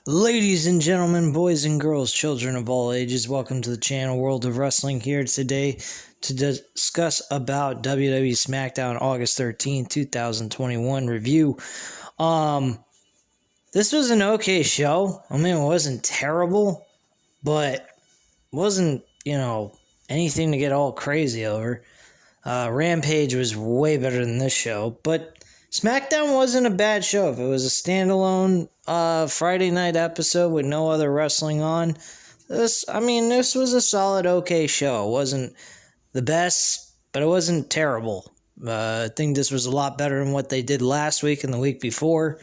Ladies and gentlemen, boys and girls, children of all ages, welcome to the channel World of Wrestling here today to discuss about WWE Smackdown August 13th, 2021 review. This was an okay show. I mean, it wasn't terrible, but wasn't, anything to get all crazy over. Rampage was way better than this show, but SmackDown wasn't a bad show. If it was a standalone Friday night episode with no other wrestling on, this was a solid, okay show. It wasn't the best, but it wasn't terrible. I think this was a lot better than what they did last week and the week before.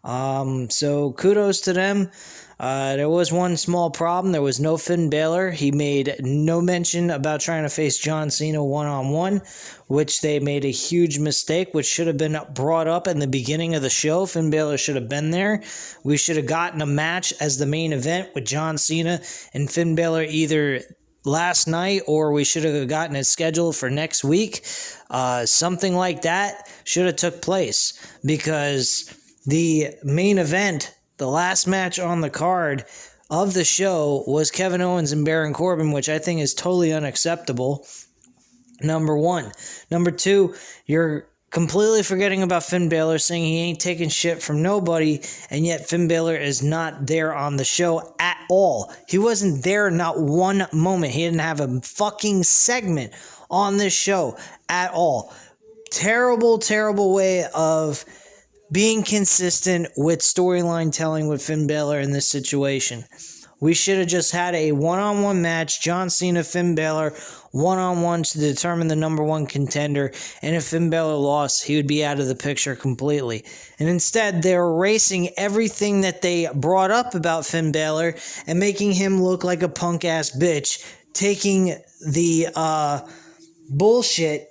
So kudos to them. There was one small problem. There was no Finn Balor. He made no mention about trying to face John Cena one-on-one, which they made a huge mistake, which should have been brought up in the beginning of the show. Finn Balor should have been there. We should have gotten a match as the main event with John Cena and Finn Balor either last night, or we should have gotten it scheduled for next week. Something like that should have took place, because the main event, the last match on the card of the show, was Kevin Owens and Baron Corbin, which I think is totally unacceptable. Number one. Number two, you're completely forgetting about Finn Balor, saying he ain't taking shit from nobody, and yet Finn Balor is not there on the show at all. He wasn't there not one moment. He didn't have a fucking segment on this show at all. Terrible, terrible way of being consistent with storyline telling with Finn Balor in this situation. We should have just had a one-on-one match, John Cena, Finn Balor, one-on-one to determine the number one contender, and if Finn Balor lost, he would be out of the picture completely. And instead, they're erasing everything that they brought up about Finn Balor and making him look like a punk-ass bitch, taking the bullshit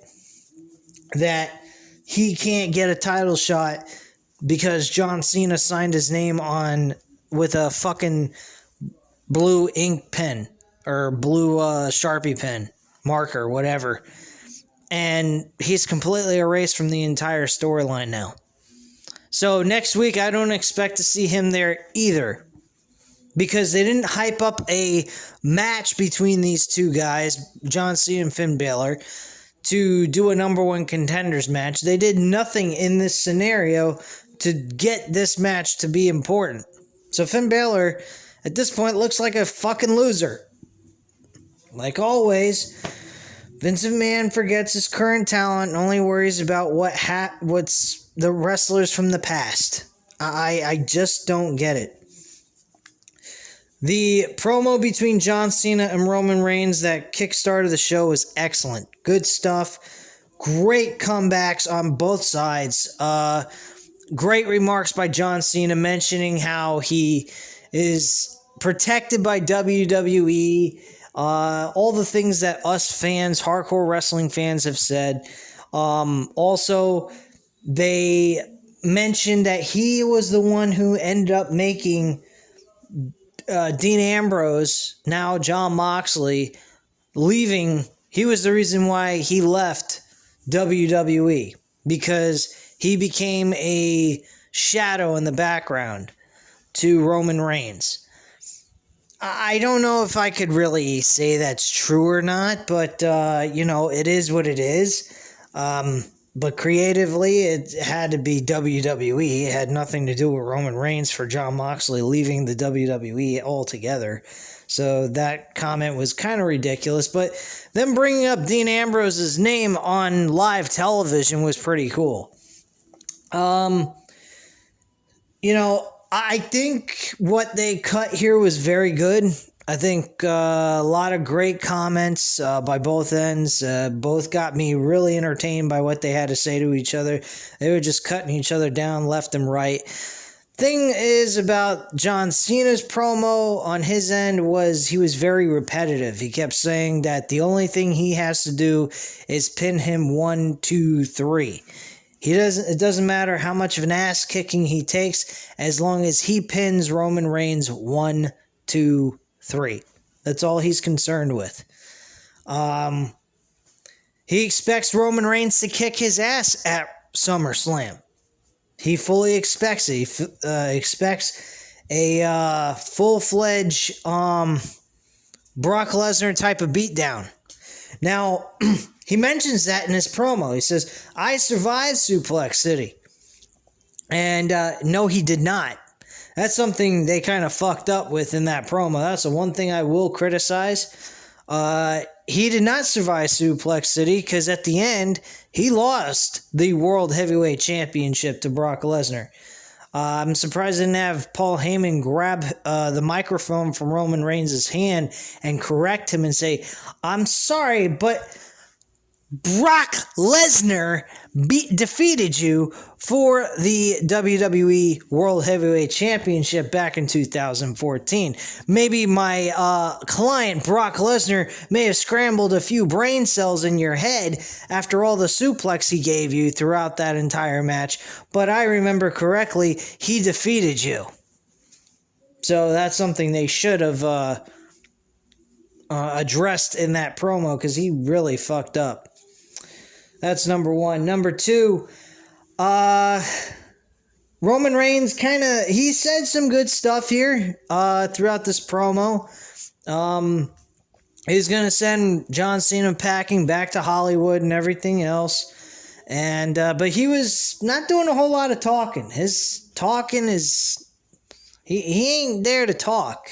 that he can't get a title shot because John Cena signed his name on with a fucking blue ink pen or blue Sharpie pen, marker, whatever. And he's completely erased from the entire storyline now. So next week, I don't expect to see him there either, because they didn't hype up a match between these two guys, John Cena and Finn Balor, to do a number one contenders match. They did nothing in this scenario to get this match to be important. So Finn Balor, at this point, looks like a fucking loser. Like always, Vince McMahon forgets his current talent and only worries about what's the wrestlers from the past. I just don't get it. The promo between John Cena and Roman Reigns that kickstarted the show was excellent. Good stuff. Great comebacks on both sides. Great remarks by John Cena mentioning how he is protected by WWE. All the things that us fans, hardcore wrestling fans, have said. Also, they mentioned that he was the one who ended up making Dean Ambrose, now Jon Moxley, leaving. He was the reason why he left WWE, because he became a shadow in the background to Roman Reigns. I don't know if I could really say that's true or not, but, it is what it is. But creatively, it had to be WWE. It had nothing to do with Roman Reigns for Jon Moxley leaving the WWE altogether. So that comment was kind of ridiculous. But them bringing up Dean Ambrose's name on live television was pretty cool. I think what they cut here was very good. I think a lot of great comments by both ends. Both got me really entertained by what they had to say to each other. They were just cutting each other down left and right. Thing is about John Cena's promo on his end was he was very repetitive. He kept saying that the only thing he has to do is pin him 1, 2, 3. It doesn't matter how much of an ass kicking he takes, as long as he pins Roman Reigns 1, 2, 3. That's all he's concerned with. He expects Roman Reigns to kick his ass at SummerSlam. He fully expects it. He expects a full-fledged Brock Lesnar type of beatdown. Now, he mentions that in his promo. He says, I survived Suplex City. And no, he did not. That's something they kind of fucked up with in that promo. That's the one thing I will criticize. He did not survive Suplex City because at the end, he lost the World Heavyweight Championship to Brock Lesnar. I'm surprised they didn't have Paul Heyman grab the microphone from Roman Reigns' hand and correct him and say, I'm sorry, but Brock Lesnar defeated you for the WWE World Heavyweight Championship back in 2014. Maybe my client, Brock Lesnar, may have scrambled a few brain cells in your head after all the suplex he gave you throughout that entire match, but I remember correctly, he defeated you. So that's something they should have addressed in that promo because he really fucked up. That's number one. Number two, Roman Reigns he said some good stuff here throughout this promo. He's going to send John Cena packing back to Hollywood and everything else. And but he was not doing a whole lot of talking. His talking is... He ain't there to talk.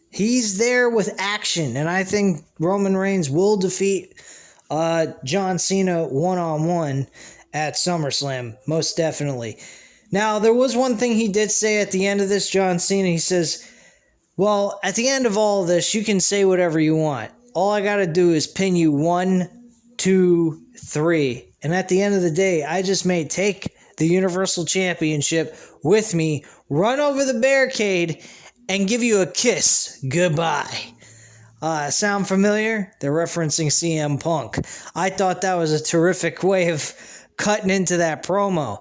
He's there with action. And I think Roman Reigns will defeat John Cena one-on-one at SummerSlam, most definitely. Now, there was one thing he did say at the end of this, John Cena. He says, well, at the end of all of this, you can say whatever you want. All I got to do is pin you 1, 2, 3. And at the end of the day, I just may take the Universal Championship with me, run over the barricade, and give you a kiss goodbye. Sound familiar? They're referencing CM Punk. I thought that was a terrific way of cutting into that promo.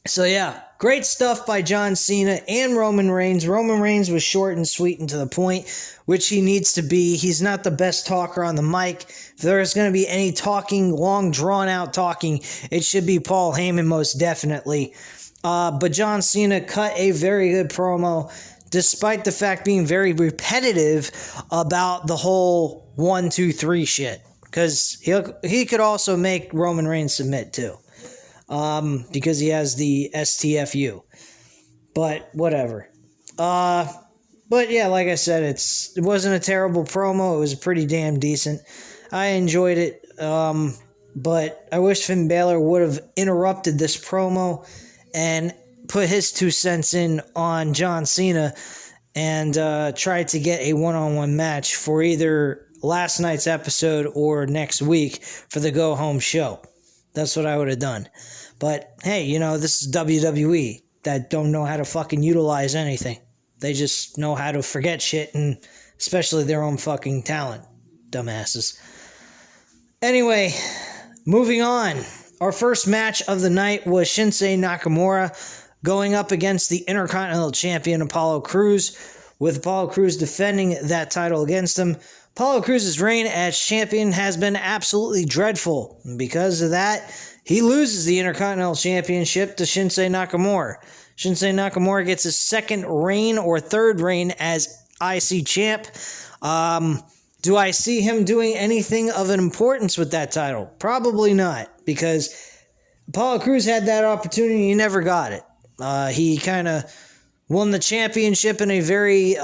So yeah, great stuff by John Cena and Roman Reigns. Roman Reigns was short and sweet and to the point, which he needs to be. He's not the best talker on the mic. If there's going to be any talking, long drawn-out talking, it should be Paul Heyman most definitely. But John Cena cut a very good promo, despite the fact being very repetitive about the whole 1, 2, 3 shit. Because he could also make Roman Reigns submit too. Because he has the STFU. But whatever. But yeah, like I said, it wasn't a terrible promo. It was pretty damn decent. I enjoyed it. But I wish Finn Balor would have interrupted this promo and put his 2 cents in on John Cena and tried to get a one-on-one match for either last night's episode or next week for the go-home show. That's what I would have done. But, hey, this is WWE that don't know how to fucking utilize anything. They just know how to forget shit, and especially their own fucking talent. Dumbasses. Anyway, moving on. Our first match of the night was Shinsuke Nakamura going up against the Intercontinental Champion Apollo Crews, with Apollo Crews defending that title against him. Apollo Crews' reign as champion has been absolutely dreadful. And because of that, he loses the Intercontinental Championship to Shinsuke Nakamura. Shinsuke Nakamura gets his second reign or third reign as IC champ. Do I see him doing anything of an importance with that title? Probably not, because Apollo Crews had that opportunity and he never got it. He kind of won the championship in a very,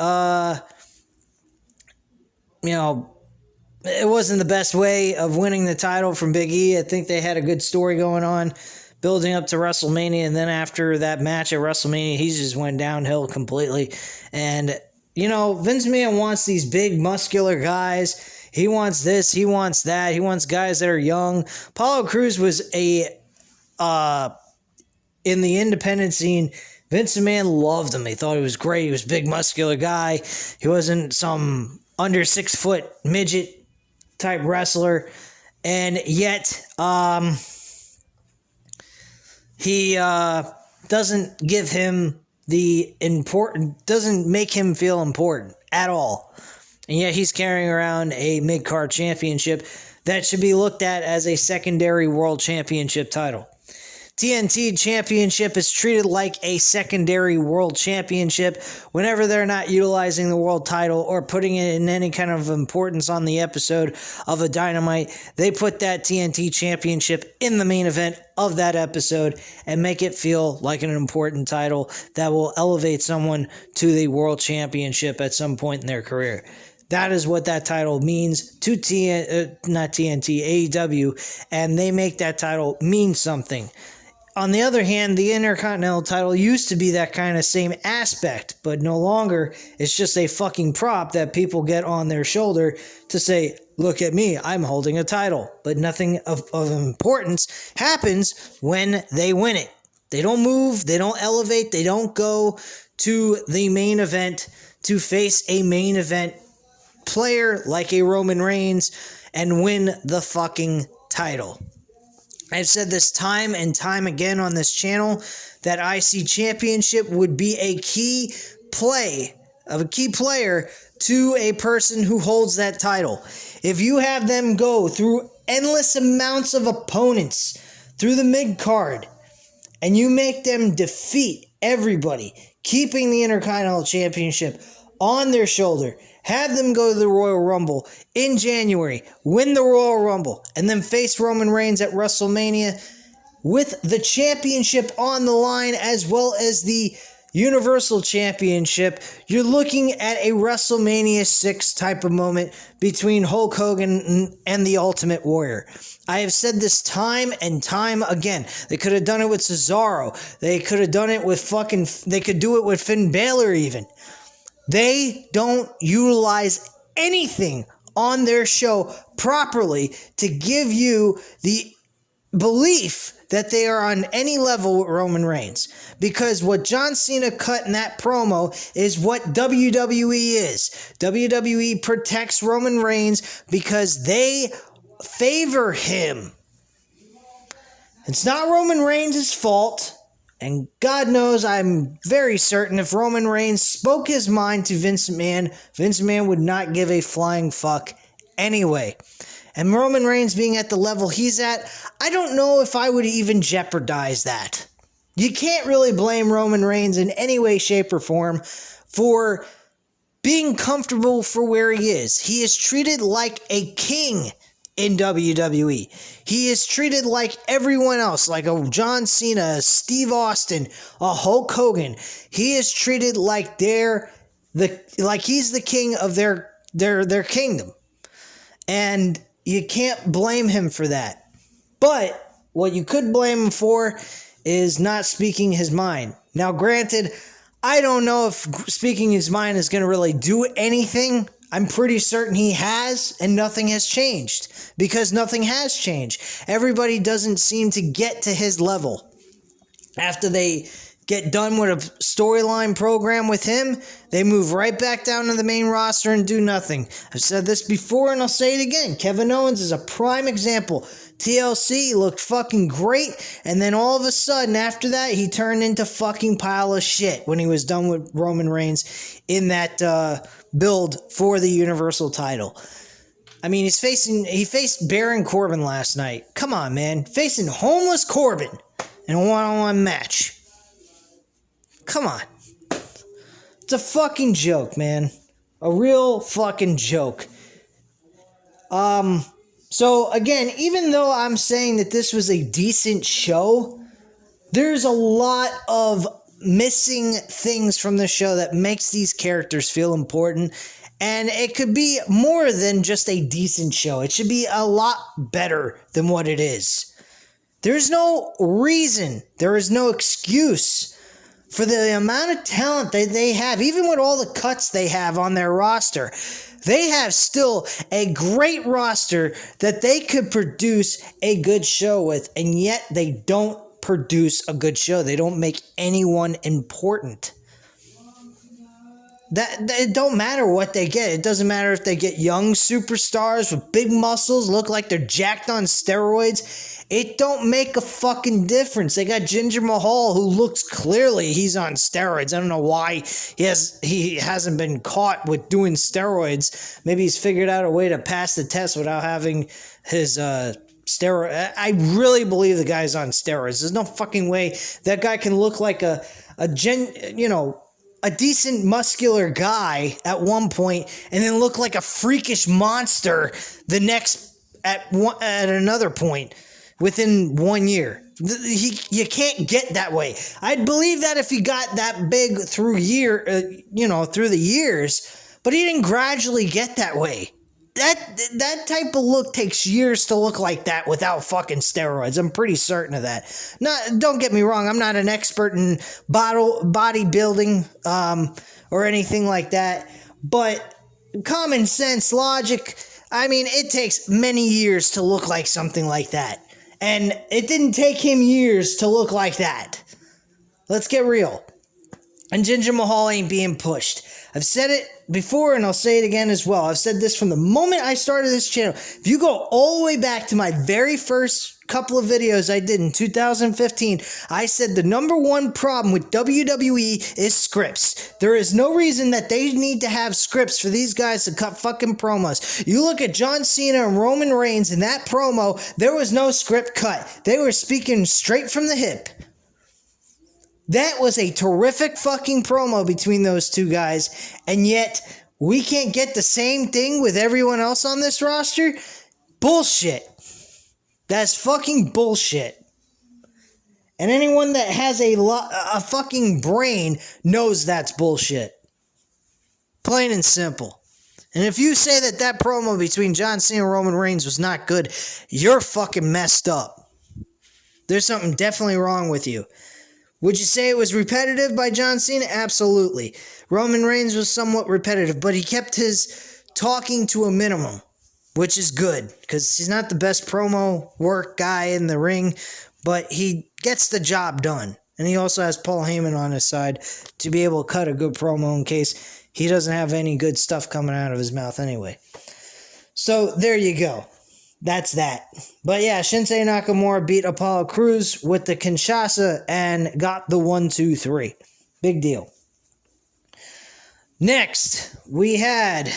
it wasn't the best way of winning the title from Big E. I think they had a good story going on, building up to WrestleMania, and then after that match at WrestleMania, he just went downhill completely. And, Vince McMahon wants these big, muscular guys. He wants this, he wants that. He wants guys that are young. Apollo Crews was in the independent scene. Vince McMahon loved him. He thought he was great. He was a big, muscular guy. He wasn't some under 6 foot midget type wrestler. And yet, he doesn't give him doesn't make him feel important at all. And yet he's carrying around a mid-card championship that should be looked at as a secondary world championship title. TNT Championship is treated like a secondary world championship whenever they're not utilizing the world title or putting it in any kind of importance on the episode of a Dynamite. They put that TNT Championship in the main event of that episode and make it feel like an important title that will elevate someone to the world championship at some point in their career. That is what that title means to AEW, and they make that title mean something. On the other hand, the Intercontinental title used to be that kind of same aspect, but no longer. It's just a fucking prop that people get on their shoulder to say, look at me, I'm holding a title. But nothing of importance happens when they win it. They don't move, they don't elevate, they don't go to the main event to face a main event player like a Roman Reigns and win the fucking title. I've said this time and time again on this channel that IC Championship would be a key player to a person who holds that title. If you have them go through endless amounts of opponents through the mid-card and you make them defeat everybody, keeping the Intercontinental Championship on their shoulder, have them go to the Royal Rumble in January, win the Royal Rumble, and then face Roman Reigns at WrestleMania with the championship on the line as well as the Universal Championship, you're looking at a WrestleMania 6 type of moment between Hulk Hogan and the Ultimate Warrior. I have said this time and time again. They could have done it with Cesaro. They could have done it with they could do it with Finn Balor even. They don't utilize anything on their show properly to give you the belief that they are on any level with Roman Reigns. Because what John Cena cut in that promo is what WWE is. WWE protects Roman Reigns because they favor him. It's not Roman Reigns' fault. And God knows, I'm very certain if Roman Reigns spoke his mind to Vince McMahon would not give a flying fuck anyway. And Roman Reigns being at the level he's at, I don't know if I would even jeopardize that. You can't really blame Roman Reigns in any way, shape, or form for being comfortable for where he is. He is treated like a king in WWE. He is treated like everyone else, like a John Cena, a Steve Austin, a Hulk Hogan. He is treated like he's the king of their kingdom. And you can't blame him for that. But what you could blame him for is not speaking his mind. Now, granted, I don't know if speaking his mind is going to really do anything. I'm pretty certain he has, and nothing has changed. Because nothing has changed. Everybody doesn't seem to get to his level. After they get done with a storyline program with him, they move right back down to the main roster and do nothing. I've said this before and I'll say it again. Kevin Owens is a prime example. TLC looked fucking great, and then all of a sudden after that he turned into fucking pile of shit when he was done with Roman Reigns in that build for the Universal title. I mean, he faced Baron Corbin last night. Come on, man. Facing homeless Corbin in a one-on-one match. Come on. It's a fucking joke, man. A real fucking joke. So, again, even though I'm saying that this was a decent show, there's a lot of missing things from the show that makes these characters feel important. And it could be more than just a decent show. It should be a lot better than what it is. There's no reason, there is no excuse for the amount of talent that they have, even with all the cuts they have on their roster. They have still a great roster that they could produce a good show with, and yet they don't produce a good show. They don't make anyone important. It don't matter what they get. It doesn't matter if they get young superstars with big muscles, look like they're jacked on steroids. It don't make a fucking difference. They got Jinder Mahal, who looks clearly he's on steroids. I don't know why he hasn't been caught with doing steroids. Maybe he's figured out a way to pass the test without having his steroid. I really believe the guy's on steroids. There's no fucking way that guy can look like a decent muscular guy at one point and then look like a freakish monster at another point within 1 year. You can't get that way. I'd believe that if he got that big through the years, but he didn't gradually get that way. That type of look takes years to look like that without fucking steroids. I'm pretty certain of that. Don't get me wrong. I'm not an expert in bodybuilding or anything like that. But common sense, logic, I mean, it takes many years to look like something like that. And it didn't take him years to look like that. Let's get real. And Jinder Mahal ain't being pushed. I've said it before and I'll say it again as well. I've said this from the moment I started this channel. If you go all the way back to my very first couple of videos I did in 2015, I said the number one problem with WWE is scripts. There is no reason that they need to have scripts for these guys to cut fucking promos. You look at John Cena and Roman Reigns in that promo, there was no script cut. They were speaking straight from the hip. That was a terrific fucking promo between those two guys, and yet we can't get the same thing with everyone else on this roster? Bullshit. That's fucking bullshit. And anyone that has a fucking brain knows that's bullshit. Plain and simple. And if you say that promo between John Cena and Roman Reigns was not good, you're fucking messed up. There's something definitely wrong with you. Would you say it was repetitive by John Cena? Absolutely. Roman Reigns was somewhat repetitive, but he kept his talking to a minimum, which is good, because he's not the best promo work guy in the ring, but he gets the job done. And he also has Paul Heyman on his side to be able to cut a good promo in case he doesn't have any good stuff coming out of his mouth anyway. So there you go. That's that. But yeah, Shinsuke Nakamura beat Apollo Crews with the Kinshasa and got the 1-2-3. Big deal. Next, we had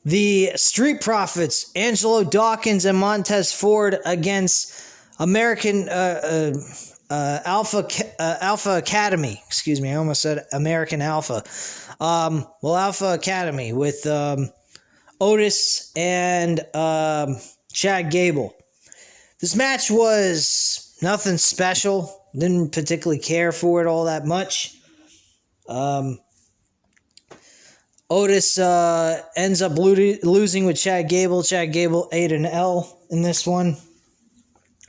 the Street Profits, Angelo Dawkins and Montez Ford against American Alpha Academy. Excuse me, I almost said American Alpha. Alpha Academy with Otis and Chad Gable. This match was nothing special. Didn't particularly care for it all that much. Otis ends up losing with Chad Gable. Chad Gable ate an L in this one.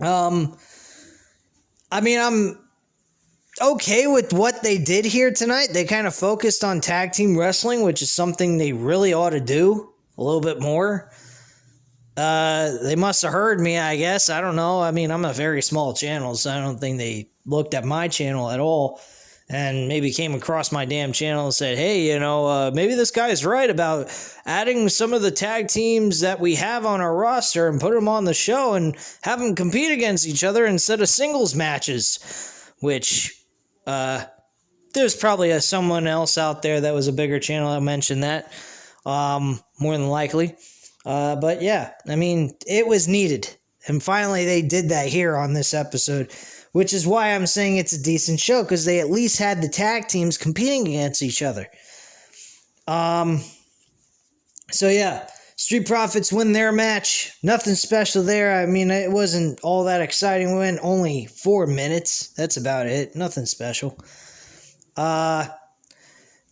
I mean, I'm okay with what they did here tonight. They kind of focused on tag team wrestling, which is something they really ought to do a little bit more. They must have heard me, I guess. I don't know. I mean, I'm a very small channel, so I don't think they looked at my channel at all and maybe came across my damn channel and said, hey, maybe this guy's right about adding some of the tag teams that we have on our roster and put them on the show and have them compete against each other instead of singles matches, which there's probably someone else out there that was a bigger channel that mentioned that. More than likely. But yeah, I mean, it was needed. And finally they did that here on this episode, which is why I'm saying it's a decent show, because they at least had the tag teams competing against each other. So yeah, Street Profits win their match. Nothing special there. I mean, it wasn't all that exciting. We went only 4 minutes. That's about it. Nothing special.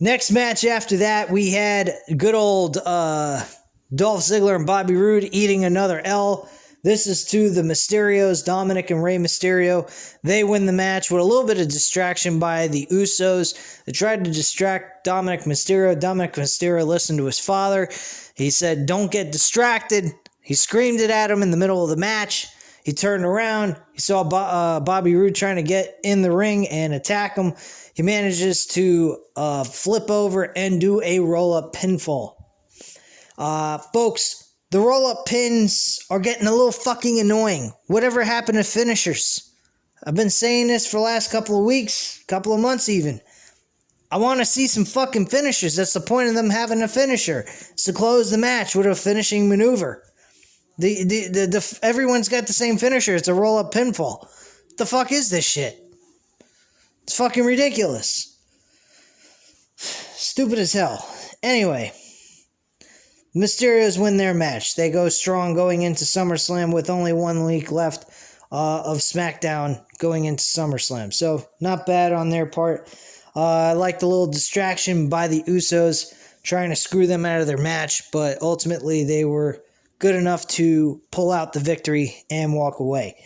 Next match after that, we had good old Dolph Ziggler and Bobby Roode eating another L. This is to the Mysterios, Dominic and Rey Mysterio. They win the match with a little bit of distraction by the Usos. They tried to distract Dominic Mysterio. Dominic Mysterio listened to his father. He said, don't get distracted. He screamed it at him in the middle of the match. He turned around. He saw Bobby Roode trying to get in the ring and attack him. He manages to flip over and do a roll-up pinfall. Folks, the roll-up pins are getting a little fucking annoying. Whatever happened to finishers? I've been saying this for the last couple of weeks, couple of months even. I want to see some fucking finishers. That's the point of them having a finisher. It's to close the match with a finishing maneuver. Everyone's got the same finisher. It's a roll-up pinfall. What the fuck is this shit? It's fucking ridiculous. Stupid as hell. Anyway, Mysterios win their match. They go strong going into SummerSlam with only 1 week left of SmackDown going into SummerSlam. So, not bad on their part. I like the little distraction by the Usos trying to screw them out of their match, but ultimately they were good enough to pull out the victory and walk away.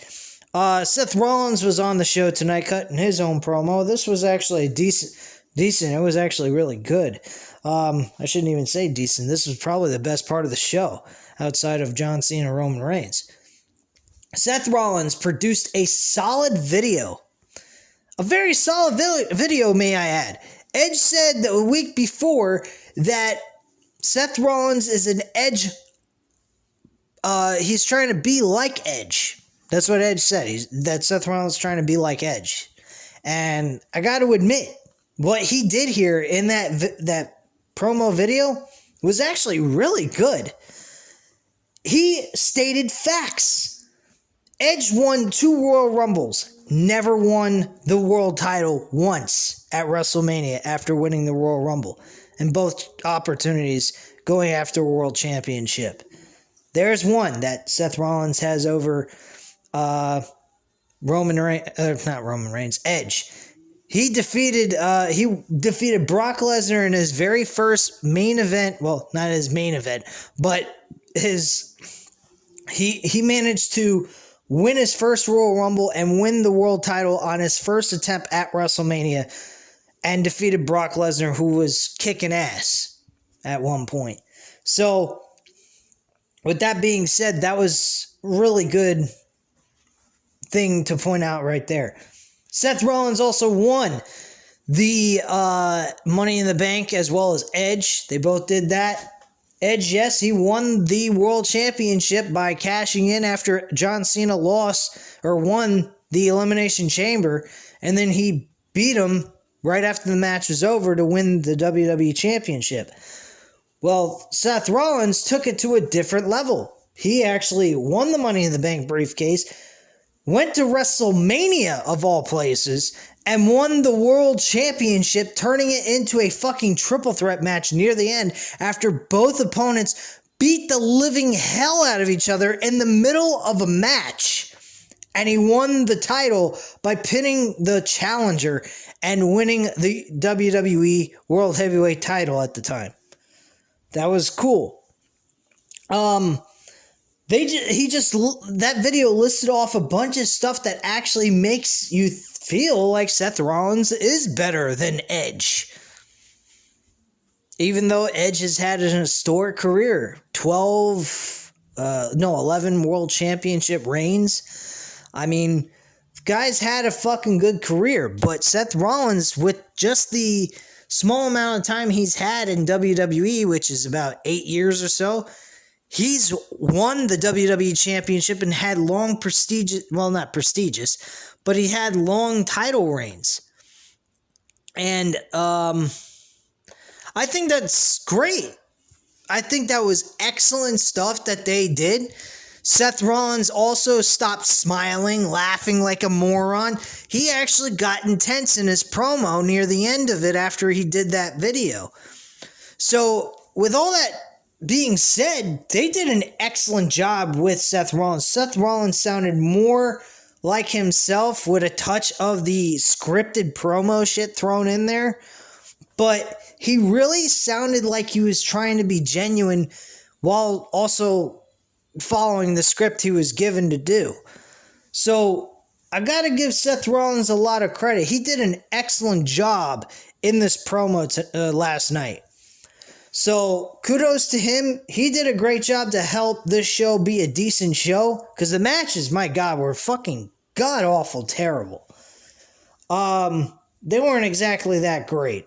Seth Rollins was on the show tonight cutting his own promo. This was actually decent. It was actually really good. I shouldn't even say decent. This was probably the best part of the show outside of John Cena and Roman Reigns. Seth Rollins produced a solid video. A very solid video, may I add. Edge said the week before that Seth Rollins is an Edge. He's trying to be like Edge. That's what Edge said. That Seth Rollins is trying to be like Edge. And I got to admit, what he did here in that promo video was actually really good. He stated facts. Edge won 2 Royal Rumbles, never won the world title once at WrestleMania after winning the Royal Rumble, and both opportunities going after a world championship. There's one that Seth Rollins has over Edge. He defeated Brock Lesnar in his very first main event. Well, not his main event, but he managed to win his first Royal Rumble and win the world title on his first attempt at WrestleMania, and defeated Brock Lesnar, who was kicking ass at one point. So, with that being said, that was really good thing to point out right there. Seth Rollins also won the Money in the Bank as well as Edge. They both did that. Edge, yes, he won the World Championship by cashing in after John Cena won the Elimination Chamber, and then he beat him right after the match was over to win the WWE Championship. Well, Seth Rollins took it to a different level. He actually won the Money in the Bank briefcase, went to WrestleMania of all places, and won the World Championship, turning it into a fucking triple threat match near the end after both opponents beat the living hell out of each other in the middle of a match. And he won the title by pinning the challenger and winning the WWE World Heavyweight title at the time. That was cool. That video listed off a bunch of stuff that actually makes you feel like Seth Rollins is better than Edge. Even though Edge has had an historic career, 11 world championship reigns. I mean, guy's had a fucking good career, but Seth Rollins, with just the small amount of time he's had in WWE, which is about 8 years or so, he's won the WWE Championship and had long not prestigious, but he had long title reigns. And I think that's great. I think that was excellent stuff that they did. Seth Rollins also stopped smiling, laughing like a moron. He actually got intense in his promo near the end of it after he did that video. So, with all that being said, they did an excellent job with Seth Rollins. Seth Rollins sounded more like himself with a touch of the scripted promo shit thrown in there, but he really sounded like he was trying to be genuine while also following the script he was given to do. So I gotta give Seth Rollins a lot of credit. He did an excellent job in this promo last night. So kudos to him. He did a great job to help this show be a decent show, because the matches, my God, were fucking god-awful terrible. They weren't exactly that great.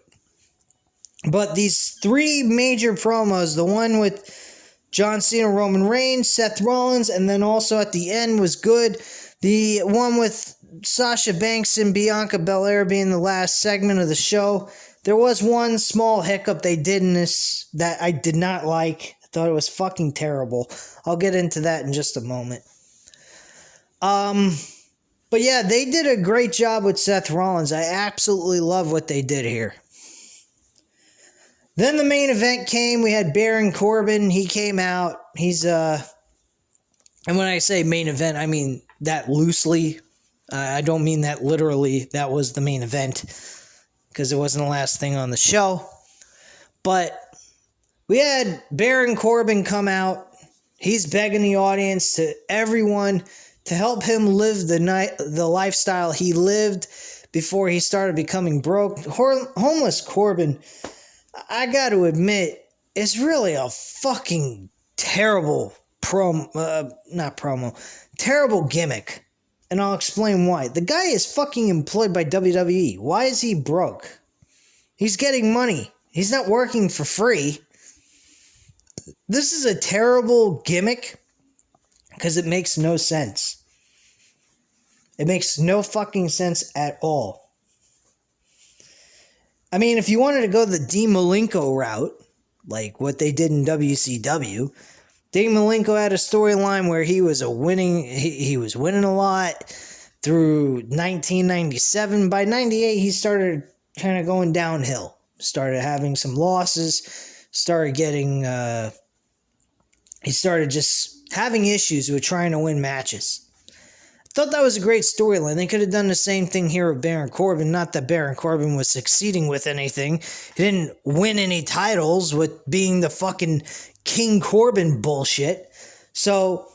But these 3 major promos, the one with John Cena, Roman Reigns, Seth Rollins, and then also at the end was good. The one with Sasha Banks and Bianca Belair being the last segment of the show. There was one small hiccup they did in this that I did not like. thought it was fucking terrible. I'll get into that in just a moment. But yeah, they did a great job with Seth Rollins. I absolutely love what they did here. Then the main event came. We had Baron Corbin. He came out. He's, and when I say main event, I mean that loosely. I don't mean that literally. That was the main event because it wasn't the last thing on the show. But we had Baron Corbin come out. He's begging the audience, to everyone, to help him live the lifestyle he lived before he started becoming broke. Homeless Corbin, I got to admit, is really a fucking terrible terrible gimmick. And I'll explain why. The guy is fucking employed by WWE. Why is he broke? He's getting money. He's not working for free. This is a terrible gimmick because it makes no sense. It makes no fucking sense at all. I mean, if you wanted to go the Dean Malenko route, like what they did in WCW, Dean Malenko had a storyline where he was he was winning a lot through 1997. By 98, he started kind of going downhill. Started having some losses. Started getting... he started just having issues with trying to win matches. I thought that was a great storyline. They could have done the same thing here with Baron Corbin. Not that Baron Corbin was succeeding with anything. He didn't win any titles with being the fucking King Corbin bullshit. So,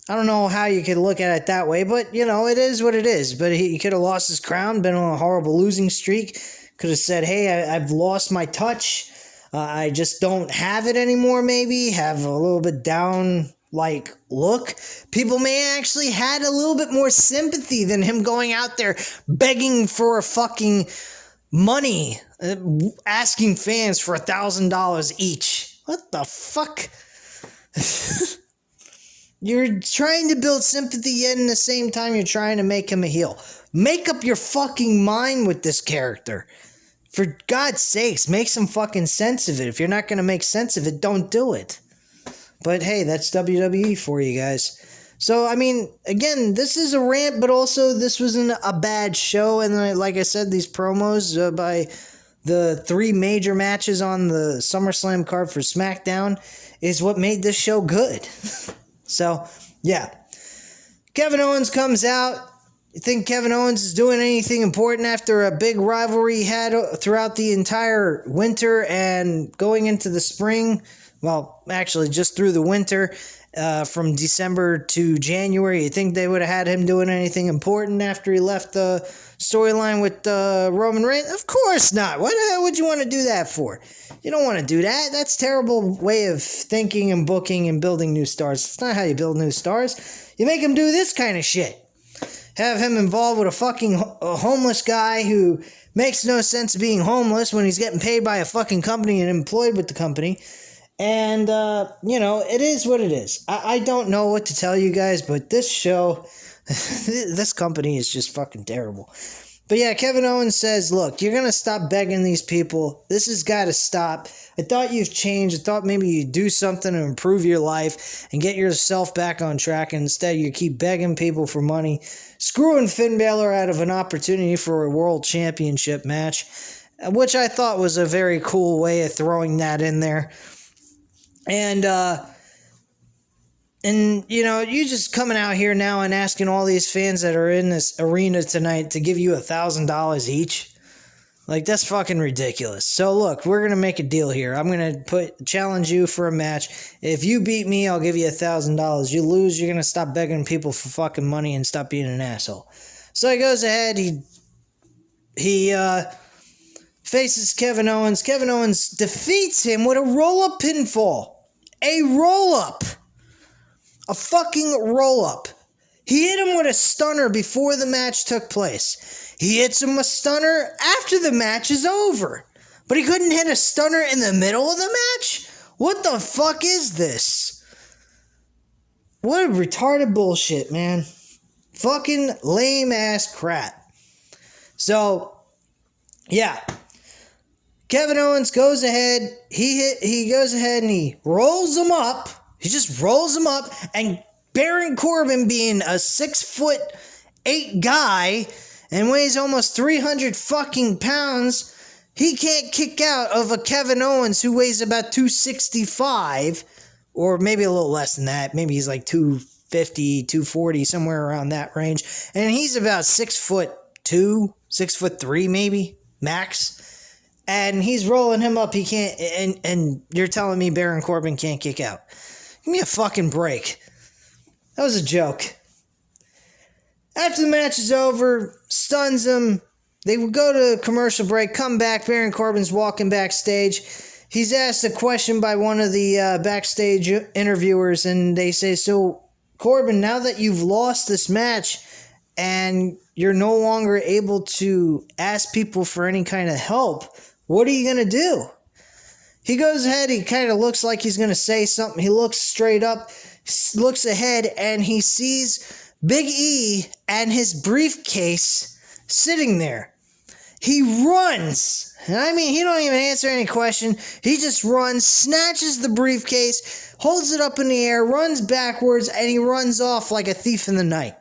I don't know how you could look at it that way, but, you know, it is what it is. But he could have lost his crown, been on a horrible losing streak. Could have said, hey, I've lost my touch. I just don't have it anymore, maybe. Have a little bit down, look. People may actually had a little bit more sympathy than him going out there begging for a fucking money, asking fans for $1,000 each. What the fuck? You're trying to build sympathy, yet in the same time you're trying to make him a heel. Make up your fucking mind with this character. For God's sakes, make some fucking sense of it. If you're not going to make sense of it, don't do it. But hey, that's WWE for you guys. So, I mean, again, this is a rant, but also this wasn't a bad show. And like I said, these promos by the 3 major matches on the SummerSlam card for Smackdown is what made this show good. So, yeah. Kevin Owens comes out. You think Kevin Owens is doing anything important after a big rivalry he had throughout the entire winter and going into the spring? Well, actually, just through the winter, from December to January. You think they would have had him doing anything important after he left the storyline with Roman Reigns? Of course not. What the hell would you want to do that for? You don't want to do that. That's a terrible way of thinking and booking and building new stars. It's not how you build new stars. You make them do this kind of shit. Have him involved with a fucking homeless guy who makes no sense being homeless when he's getting paid by a fucking company and employed with the company. And, you know, it is what it is. I don't know what to tell you guys, but this show, this company is just fucking terrible. But yeah, Kevin Owens says, look, you're going to stop begging these people. This has got to stop. I thought you've changed. I thought maybe you'd do something to improve your life and get yourself back on track. And instead, you keep begging people for money, screwing Finn Balor out of an opportunity for a world championship match, which I thought was a very cool way of throwing that in there. And you know, you just coming out here now and asking all these fans that are in this arena tonight to give you $1,000 each. Like, that's fucking ridiculous. So look, we're going to make a deal here. I'm going to challenge you for a match. If you beat me, I'll give you $1,000. You lose, you're going to stop begging people for fucking money and stop being an asshole. So he goes ahead, he faces Kevin Owens. Kevin Owens defeats him with a roll-up pinfall. A roll-up. A fucking roll-up. He hit him with a stunner before the match took place. He hits him with a stunner after the match is over. But he couldn't hit a stunner in the middle of the match? What the fuck is this? What a retarded bullshit, man. Fucking lame-ass crap. So, yeah. Kevin Owens goes ahead. He goes ahead and he rolls him up. He just rolls him up. And Baron Corbin, being a 6'8" guy and weighs almost 300 fucking pounds, he can't kick out of a Kevin Owens who weighs about 265, or maybe a little less than that. Maybe he's like 250, 240, somewhere around that range. And he's about 6'2", 6'3", maybe max. And he's rolling him up. He can't. And you're telling me Baron Corbin can't kick out? Give me a fucking break. That was a joke. After the match is over, stuns him. They would go to commercial break, come back. Baron Corbin's walking backstage. He's asked a question by one of the backstage interviewers, and they say, "So, Corbin, now that you've lost this match and you're no longer able to ask people for any kind of help, what are you going to do?" He goes ahead, he kind of looks like he's going to say something. He looks straight up, looks ahead, and he sees Big E and his briefcase sitting there. He runs. And I mean, he don't even answer any question. He just runs, snatches the briefcase, holds it up in the air, runs backwards, and he runs off like a thief in the night.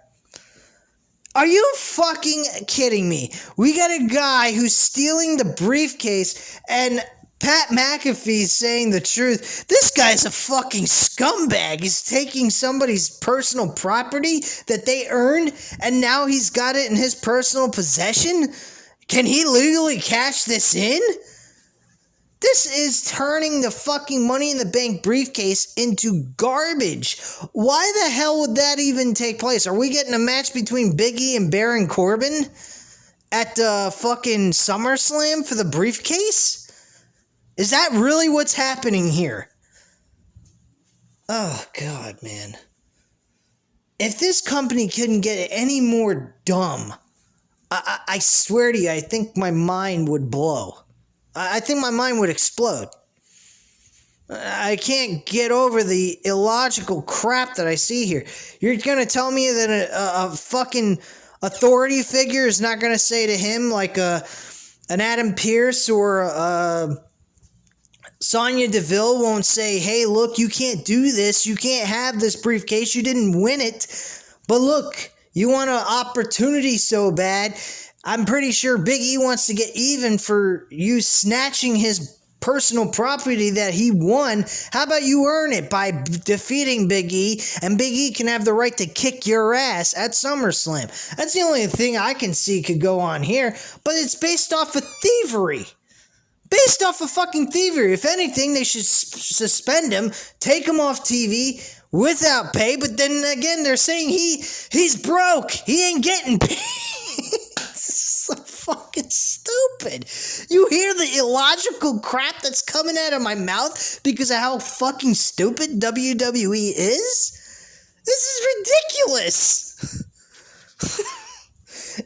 Are you fucking kidding me? We got a guy who's stealing the briefcase, and Pat McAfee's saying the truth. This guy's a fucking scumbag. He's taking somebody's personal property that they earned, and now he's got it in his personal possession? Can he legally cash this in? This is turning the fucking Money in the Bank briefcase into garbage. Why the hell would that even take place? Are we getting a match between Big E and Baron Corbin at the fucking SummerSlam for the briefcase? Is that really what's happening here? Oh, God, man. If this company couldn't get any more dumb, I swear to you, I think my mind would blow. I think my mind would explode. I can't get over the illogical crap that I see here. You're going to tell me that a fucking authority figure is not going to say to him, like an Adam Pearce or Sonya Deville won't say, "Hey, look, you can't do this. You can't have this briefcase. You didn't win it. But look, you want an opportunity so bad. I'm pretty sure Big E wants to get even for you snatching his personal property that he won. How about you earn it by defeating Big E, and Big E can have the right to kick your ass at SummerSlam." That's the only thing I can see could go on here, but it's based off of thievery. Based off of fucking thievery. If anything, they should suspend him, take him off TV without pay, but then again, they're saying he's broke. He ain't getting paid. So fucking stupid. You hear the illogical crap that's coming out of my mouth because of how fucking stupid WWE is? This is ridiculous.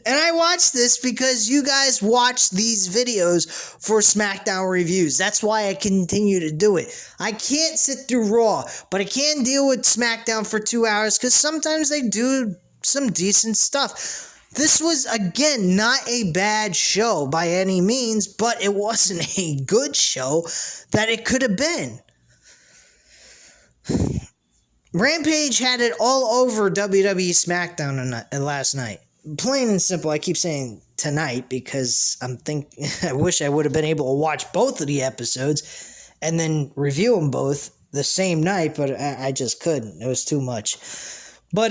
And I watch this because you guys watch these videos for Smackdown reviews. That's why I continue to do it. I can't sit through Raw, but I can deal with Smackdown for 2 hours because sometimes they do some decent stuff. This was, again, not a bad show by any means, but it wasn't a good show that it could have been. Rampage had it all over WWE Smackdown last night. Plain and simple. I keep saying tonight because I wish I would have been able to watch both of the episodes and then review them both the same night, but I just couldn't. It was too much. But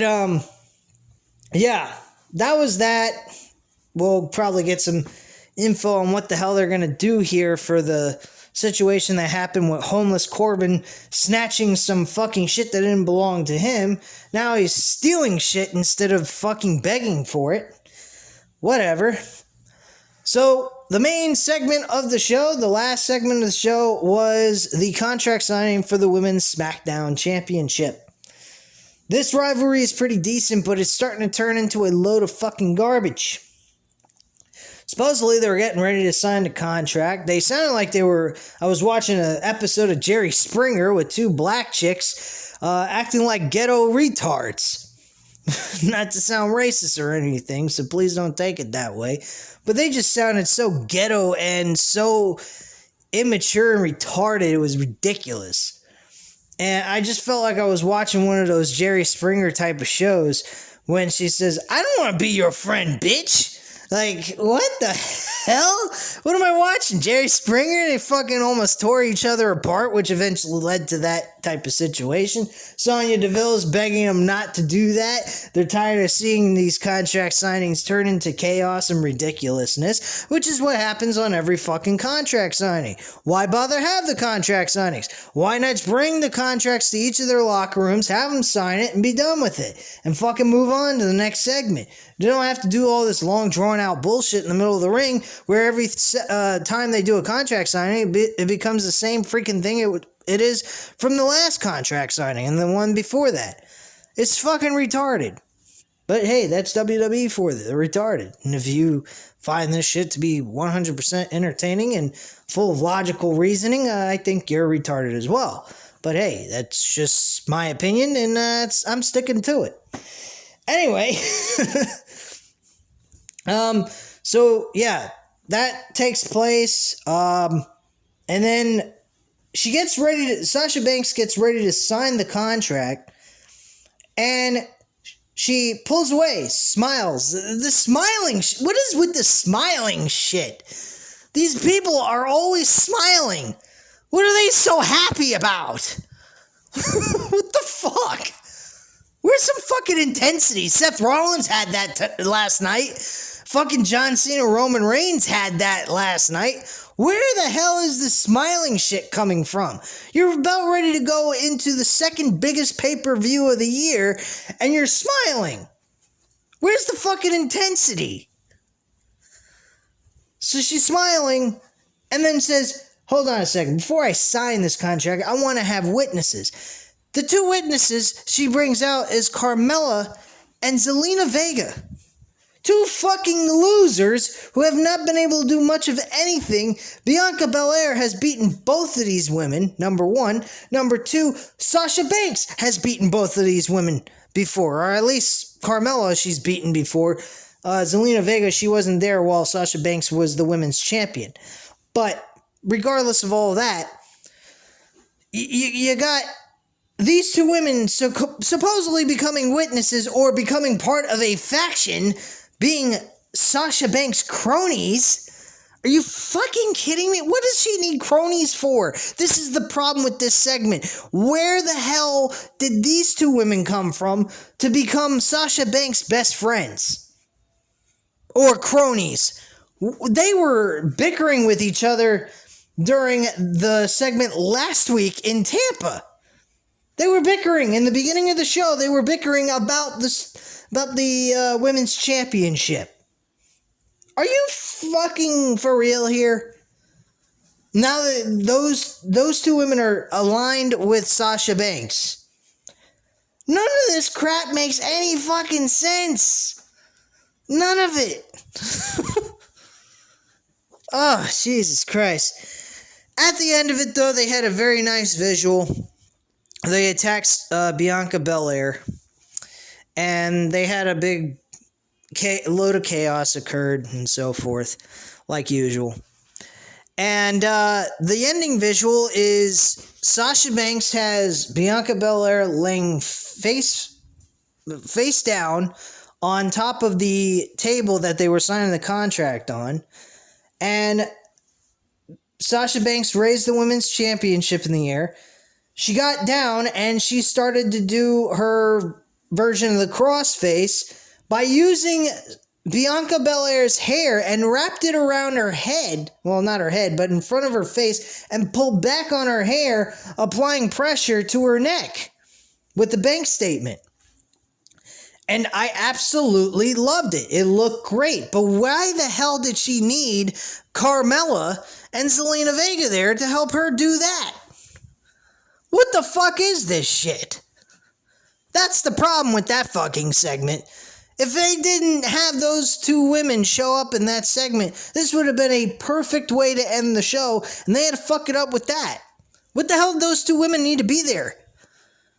yeah, that was that. We'll probably get some info on what the hell they're gonna do here for the situation that happened with homeless Corbin snatching some fucking shit that didn't belong to him. Now he's stealing shit instead of fucking begging for it. Whatever. So, the main segment of the show, the last segment of the show, was the contract signing for the Women's SmackDown Championship. This rivalry is pretty decent, but it's starting to turn into a load of fucking garbage. Supposedly, they were getting ready to sign the contract. They sounded like they were... I was watching an episode of Jerry Springer with two black chicks acting like ghetto retards. Not to sound racist or anything, so please don't take it that way. But they just sounded so ghetto and so immature and retarded. It was ridiculous. And I just felt like I was watching one of those Jerry Springer type of shows when she says, I don't want to be your friend, bitch. Like, what the hell? What am I watching? Jerry Springer? They fucking almost tore each other apart, which eventually led to that type of situation. Sonya Deville is begging them not to do that. They're tired of seeing these contract signings turn into chaos and ridiculousness, which is what happens on every fucking contract signing. Why bother have the contract signings? Why not bring the contracts to each of their locker rooms, have them sign it, and be done with it? And fucking move on to the next segment. You don't have to do all this long, drawn-out bullshit in the middle of the ring where every time they do a contract signing, it becomes the same freaking thing it is from the last contract signing and the one before that. It's fucking retarded. But hey, that's WWE for you. They're retarded. And if you find this shit to be 100% entertaining and full of logical reasoning, I think you're retarded as well. But hey, that's just my opinion, and I'm sticking to it. Anyway, so yeah, that takes place, and then Sasha Banks gets ready to sign the contract, and she pulls away, smiles. The smiling, what is with the smiling shit? These people are always smiling. What are they so happy about? What the fuck? Where's some fucking intensity? Seth Rollins had that last night. Fucking John Cena, Roman Reigns had that last night. Where the hell is this smiling shit coming from? You're about ready to go into the second biggest pay-per-view of the year, and you're smiling. Where's the fucking intensity? So she's smiling, and then says, hold on a second. Before I sign this contract, I want to have witnesses. The two witnesses she brings out is Carmella and Zelina Vega. Two fucking losers who have not been able to do much of anything. Bianca Belair has beaten both of these women, number one. Number two, Sasha Banks has beaten both of these women before. Or at least Carmella she's beaten before. Zelina Vega, she wasn't there while Sasha Banks was the women's champion. But regardless of all that, you got these two women supposedly becoming witnesses or becoming part of a faction, being Sasha Banks' cronies. Are you fucking kidding me? What does she need cronies for? This is the problem with this segment. Where the hell did these two women come from to become Sasha Banks' best friends? Or cronies? They were bickering with each other during the segment last week in Tampa. They were bickering in the beginning of the show. They were bickering about the women's championship. Are you fucking for real here? Now that those two women are aligned with Sasha Banks, none of this crap makes any fucking sense. None of it. Oh, Jesus Christ. At the end of it, though, they had a very nice visual. They attacked Bianca Belair, and they had a big load of chaos occurred and so forth, like usual. And the ending visual is Sasha Banks has Bianca Belair laying face down on top of the table that they were signing the contract on, and Sasha Banks raised the women's championship in the air. She got down and she started to do her version of the crossface by using Bianca Belair's hair and wrapped it around her head. Well, not her head, but in front of her face, and pulled back on her hair, applying pressure to her neck with the bank statement. And I absolutely loved it. It looked great. But why the hell did she need Carmella and Zelina Vega there to help her do that? What the fuck is this shit? That's the problem with that fucking segment. If they didn't have those two women show up in that segment, this would have been a perfect way to end the show, and they had to fuck it up with that. What the hell do those two women need to be there?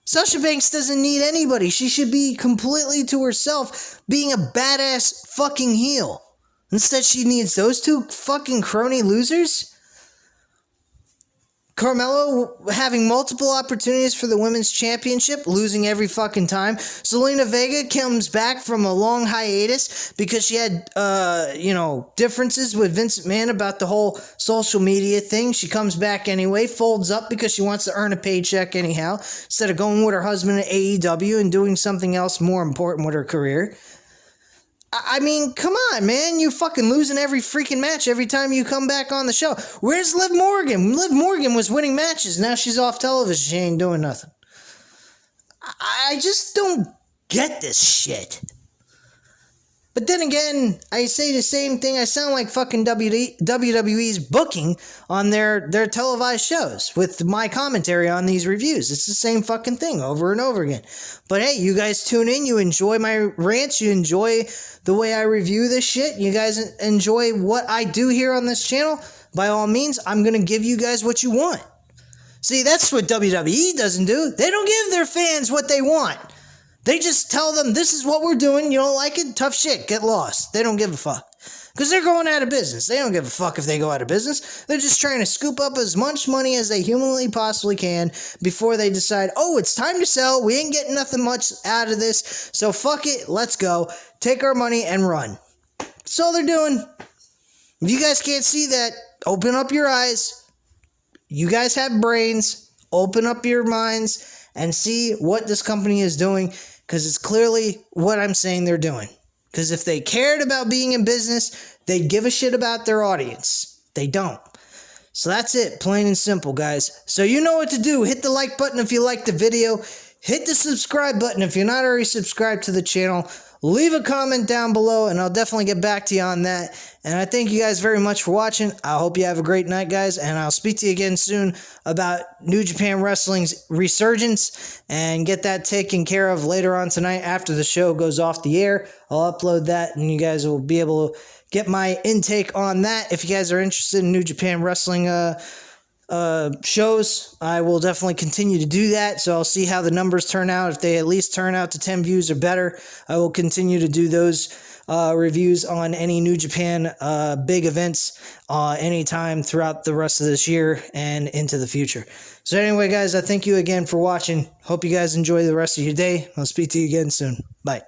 Sasha Banks doesn't need anybody. She should be completely to herself, being a badass fucking heel. Instead, she needs those two fucking crony losers? Carmelo having multiple opportunities for the women's championship, losing every fucking time. Zelina Vega comes back from a long hiatus because she had, differences with Vince McMahon about the whole social media thing. She comes back anyway, folds up because she wants to earn a paycheck anyhow, instead of going with her husband at AEW and doing something else more important with her career. I mean, come on, man. You fucking losing every freaking match every time you come back on the show. Where's Liv Morgan? Liv Morgan was winning matches. Now she's off television. She ain't doing nothing. I just don't get this shit. But then again, I say the same thing. I sound like fucking WWE's booking on their televised shows with my commentary on these reviews. It's the same fucking thing over and over again. But hey, you guys tune in. You enjoy my rants. You enjoy the way I review this shit. You guys enjoy what I do here on this channel. By all means, I'm going to give you guys what you want. See, that's what WWE doesn't do. They don't give their fans what they want. They just tell them, this is what we're doing. You don't like it? Tough shit. Get lost. They don't give a fuck. Because they're going out of business. They don't give a fuck if they go out of business. They're just trying to scoop up as much money as they humanly possibly can before they decide, oh, it's time to sell. We ain't getting nothing much out of this. So fuck it. Let's go. Take our money and run. That's all they're doing. If you guys can't see that, open up your eyes. You guys have brains. Open up your minds and see what this company is doing. Because it's clearly what I'm saying they're doing. Because if they cared about being in business, they'd give a shit about their audience. They don't. So that's it, plain and simple, guys. So you know what to do. Hit the like button if you liked the video. Hit the subscribe button if you're not already subscribed to the channel. Leave a comment down below, and I'll definitely get back to you on that. And I thank you guys very much for watching. I hope you have a great night, guys, and I'll speak to you again soon about New Japan Wrestling's resurgence and get that taken care of later on tonight after the show goes off the air. I'll upload that, and you guys will be able to get my intake on that. If you guys are interested in New Japan Wrestling shows, I will definitely continue to do that. So I'll see how the numbers turn out. If they at least turn out to 10 views or better, I will continue to do those reviews on any New Japan big events anytime throughout the rest of this year and into the future. So anyway, guys, I thank you again for watching. Hope you guys enjoy the rest of your day. I'll speak to you again soon. Bye.